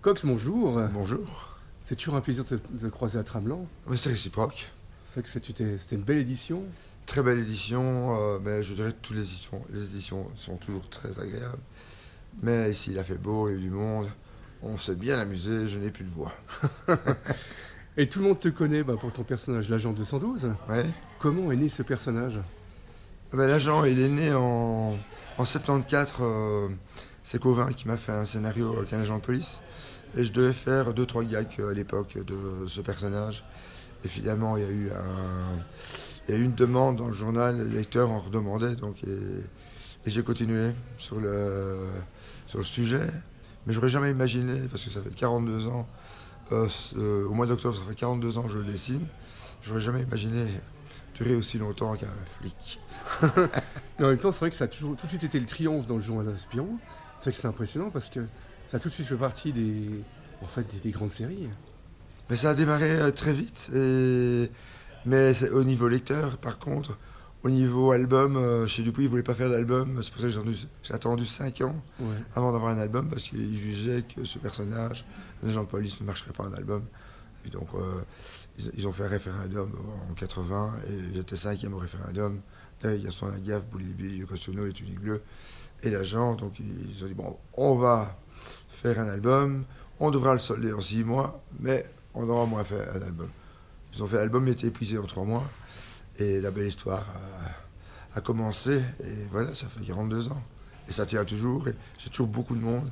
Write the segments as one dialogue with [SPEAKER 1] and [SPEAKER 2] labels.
[SPEAKER 1] Cox, bonjour.
[SPEAKER 2] Bonjour.
[SPEAKER 1] C'est toujours un plaisir de se croiser à Tramelan.
[SPEAKER 2] Oui, c'est réciproque.
[SPEAKER 1] C'est vrai que c'était une belle édition.
[SPEAKER 2] Très belle édition, mais je dirais que toutes les éditions sont toujours très agréables. Mais ici, il a fait beau, il y a eu du monde. On s'est bien amusé, je n'ai plus de voix.
[SPEAKER 1] Et tout le monde te connaît pour ton personnage, l'agent 212.
[SPEAKER 2] Ouais.
[SPEAKER 1] Comment est né ce personnage?
[SPEAKER 2] L'agent, il est né en 74. C'est Covin qui m'a fait un scénario avec un agent de police. Et je devais faire 2-3 gags à l'époque de ce personnage. Et finalement, il y a eu une demande dans le journal, les lecteurs en redemandaient. Et j'ai continué sur le sujet. Mais j'aurais jamais imaginé, parce que ça fait 42 ans, au mois d'octobre, ça fait 42 ans que je le dessine. J'aurais jamais imaginé durer aussi longtemps qu'un flic.
[SPEAKER 1] Mais en même temps, c'est vrai que ça a tout de suite été le triomphe dans le journal espion. C'est vrai que c'est impressionnant parce que ça a tout de suite fait partie des grandes séries.
[SPEAKER 2] Mais ça a démarré très vite. Mais au niveau lecteur, par contre, au niveau album, chez Dupuis, il ne voulait pas faire d'album. C'est pour ça que j'ai attendu 5 ans avant d'avoir un album, parce qu'il jugeait que ce personnage, un agent de police, ne marcherait pas en album. Et donc, ils ont fait un référendum en 80, et j'étais 5e au référendum. Là, Gaston Lagaffe, Boulibi, Cossonneau et Tunique Bleue, et l'agent. Donc, ils ont dit, bon, on va faire un album, on devra le solder en 6 mois, mais on aura au moins fait un album. Ils ont fait l'album, il était épuisé en 3 mois. Et la belle histoire a commencé. Et voilà, ça fait 42 ans. Et ça tient toujours. Et j'ai toujours beaucoup de monde.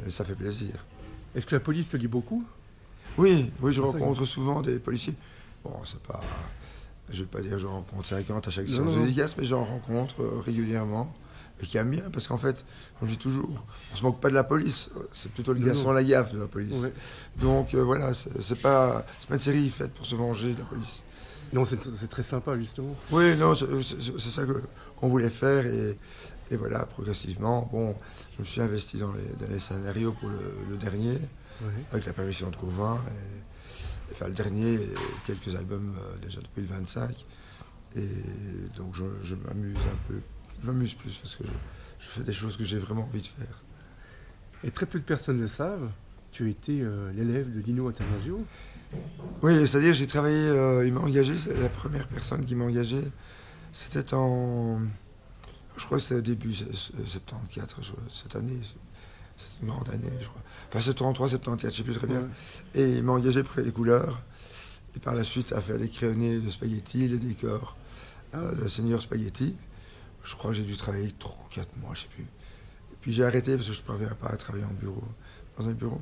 [SPEAKER 2] Et ça fait plaisir.
[SPEAKER 1] Est-ce que la police te lit beaucoup?
[SPEAKER 2] Oui, je rencontre souvent des policiers. Bon, c'est pas... Je ne vais pas dire que j'en rencontre 50 à chaque séance de dédicace, mais j'en rencontre régulièrement. Et qui aiment bien, parce qu'en fait, comme je dis toujours, on ne se moque pas de la police. C'est plutôt le Gaston Lagaffe de la police. Ouais. Donc voilà, c'est pas une série faite pour se venger de la police.
[SPEAKER 1] Non, c'est très sympa, justement.
[SPEAKER 2] Oui, non, c'est ça qu'on voulait faire. Et voilà, progressivement, bon, je me suis investi dans les scénarios pour le dernier, avec la permission de Covin. Enfin, le dernier, quelques albums déjà depuis le 25. Et donc, je m'amuse un peu. Je m'amuse plus parce que je fais des choses que j'ai vraiment envie de faire.
[SPEAKER 1] Et très peu de personnes le savent. Tu as été l'élève de Dino Atanasio.
[SPEAKER 2] Oui, c'est-à-dire j'ai travaillé, il m'a engagé, c'est la première personne qui m'a engagé. C'était je crois que c'était au début 74, cette année, c'est une grande année, je crois. Enfin, c'est 33, 74, je ne sais plus très bien. Ouais. Et il m'a engagé pour faire les couleurs. Et par la suite, à faire les crayonnés de Spaghetti, les décors de Seigneur Spaghetti. Je crois que j'ai dû travailler 3 ou 4 mois, je ne sais plus. Et puis j'ai arrêté parce que je ne parviens pas à travailler dans un bureau.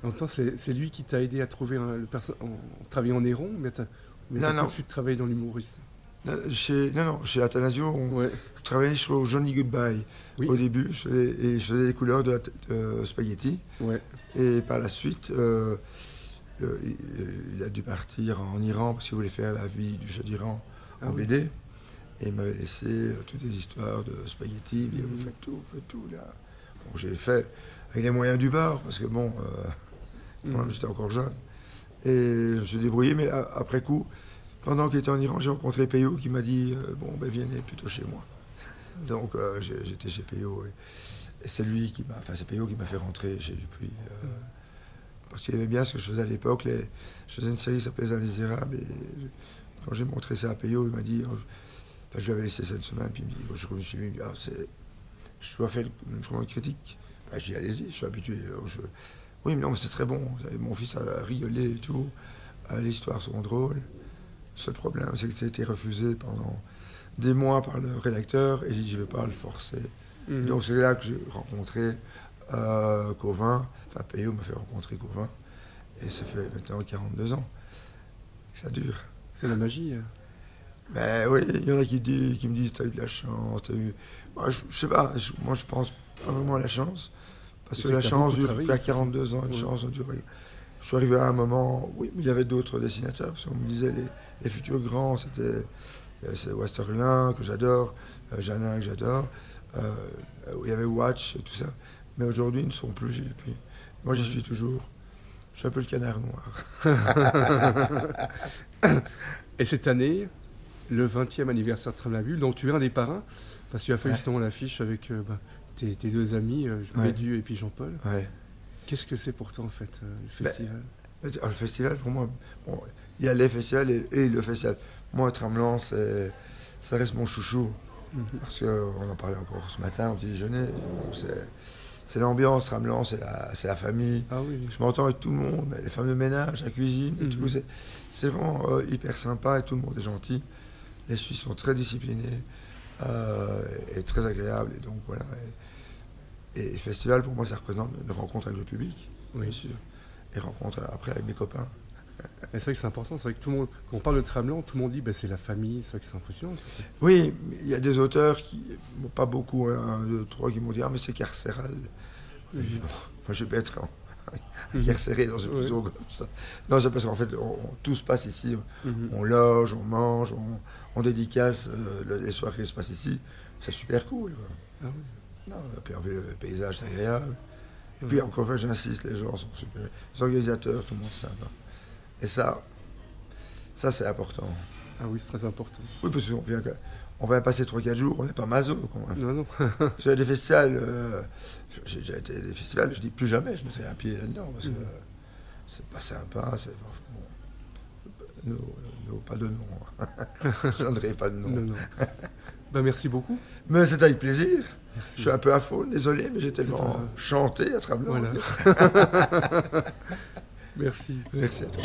[SPEAKER 1] En même temps, c'est lui qui t'a aidé à trouver travailler en Héron, mais t'as tout de suite travaillé dans l'humoriste.
[SPEAKER 2] Chez Atanasio, je travaillais sur Johnny Goodbye au début, je faisais les couleurs de Spaghetti. Ouais. Et par la suite, il a dû partir en Iran parce qu'il voulait faire la vie du Shah d'Iran en BD. Et il m'avait laissé toutes les histoires de Spaghetti. Il dit, vous faites tout là. Bon, j'ai fait avec les moyens du bord, parce que bon, quand même, j'étais encore jeune. Et je me suis débrouillé, mais après coup, pendant qu'il était en Iran, j'ai rencontré Peyo qui m'a dit, venez plutôt chez moi. Donc j'étais chez Peyo. Et c'est lui c'est Peyo qui m'a fait rentrer chez Dupuis. Parce qu'il aimait bien ce que je faisais à l'époque. Je faisais une série qui s'appelait Les Indésirables. Et quand j'ai montré ça à Peyo, il m'a dit... je lui avais laissé ça une semaine, puis je me suis dit, je dois faire une critique. J'ai dit, allez-y, je suis habitué. Oui, mais non, mais c'est très bon. Mon fils a rigolé et tout. Les histoires sont drôles. Le seul problème, c'est que ça a été refusé pendant des mois par le rédacteur, et j'ai dit, je ne vais pas le forcer. Donc c'est là que j'ai rencontré Covin. Enfin, Peyo m'a fait rencontrer Covin. Et ça fait maintenant 42 ans que ça dure.
[SPEAKER 1] C'est la magie.
[SPEAKER 2] Ben oui, il y en a qui me disent t'as eu de la chance, Moi, je sais pas, moi je pense pas vraiment à la chance, parce que la chance dure plus à 42 ans, une chance dure. Je suis arrivé à un moment, oui, mais il y avait d'autres dessinateurs, parce qu'on me disait les futurs grands, c'est Westerlin que j'adore, Janin que j'adore, il y avait Watch et tout ça, mais aujourd'hui ils ne sont plus, moi j'y suis toujours, je suis un peu le canard noir.
[SPEAKER 1] Et cette année, le 20e anniversaire de Tramelan, dont tu es un des parrains, parce que tu as fait justement l'affiche avec tes 2 amis, Bédu et puis Jean-Paul.
[SPEAKER 2] Ouais.
[SPEAKER 1] Qu'est-ce que c'est pour toi en fait, le festival?
[SPEAKER 2] Le festival, pour moi, bon, il y a les festivals et le festival. Moi, Tramelan, ça reste mon chouchou. Parce qu'on en parlait encore ce matin au petit déjeuner. C'est l'ambiance, Tramelan, c'est la famille.
[SPEAKER 1] Ah oui.
[SPEAKER 2] Je m'entends avec tout le monde, les femmes de ménage, la cuisine, et tout. C'est vraiment hyper sympa et tout le monde est gentil. Les Suisses sont très disciplinés et très agréables. Et donc voilà. Et le festival, pour moi, ça représente une rencontre avec le public, bien sûr. Et rencontre après avec mes copains.
[SPEAKER 1] C'est vrai que c'est important, c'est vrai que tout le monde, quand on parle de Tramelan, tout le monde dit c'est la famille, c'est vrai que c'est impressionnant.
[SPEAKER 2] Oui, il y a des auteurs qui, pas beaucoup, un, deux, trois, qui m'ont dit mais c'est carcéral. Moi je vais être carcéré dans une prison comme ça. Non, c'est parce qu'en fait, tout se passe ici. On loge, on mange, on dédicace les soirées qui se passent ici. C'est super cool.
[SPEAKER 1] Ah oui.
[SPEAKER 2] Non, puis le paysage est agréable. Et puis encore une fois, j'insiste, les gens sont super. Les organisateurs, tout le monde est sympa. Et ça c'est important.
[SPEAKER 1] Ah oui, c'est très important.
[SPEAKER 2] Oui, parce qu'on vient passer 3-4 jours, on n'est pas maso.
[SPEAKER 1] Non.
[SPEAKER 2] Sur des festivals, j'ai déjà été à des festivals, je dis plus jamais, je mettrai un pied là-dedans, parce que c'est pas sympa, c'est... Non, pas de nom. Je n'en donnerai pas de nom.
[SPEAKER 1] Non. Merci beaucoup.
[SPEAKER 2] Mais c'est avec plaisir.
[SPEAKER 1] Merci.
[SPEAKER 2] Je suis un peu à faune, désolé, mais j'ai tellement chanté à Tramelan.
[SPEAKER 1] Voilà. Merci.
[SPEAKER 2] Merci à toi.